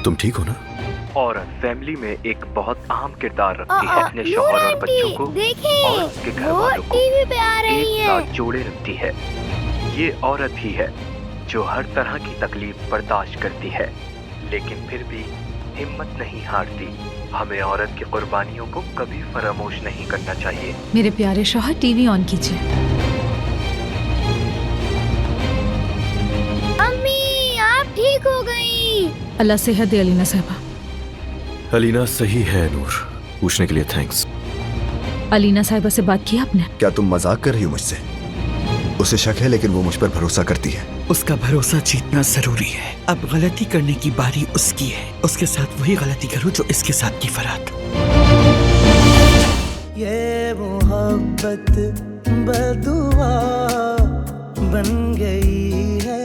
तुम ठीक हो ना? औरत फैमिली में एक बहुत अहम किरदार रखती है। अपने शौहर और बच्चों को और उसके घर वालों को एक साथ जोड़े रखती है। ये औरत ही है जो हर तरह की तकलीफ बर्दाश्त करती है, लेकिन फिर भी हिम्मत नहीं हारती। हमें औरत की कुर्बानियों को कभी फरामोश नहीं करना चाहिए। मेरे प्यारे शौहर, टीवी ऑन कीजिए। अम्मी, आप ठीक हो गई? अल्लाह सेहत दे अलीना साहिबा। अलीना सही है नूर, पूछने के लिए थैंक्स। अलीना साहिबा से बात की आपने? क्या तुम मजाक कर रही हो मुझसे? उसे शक है लेकिन वो मुझ पर भरोसा करती है। उसका भरोसा जीतना जरूरी है। अब गलती करने की बारी उसकी है। उसके साथ वही गलती करो जो इसके साथ की फरात। ये मोहब्बत बदुआ बन गई है।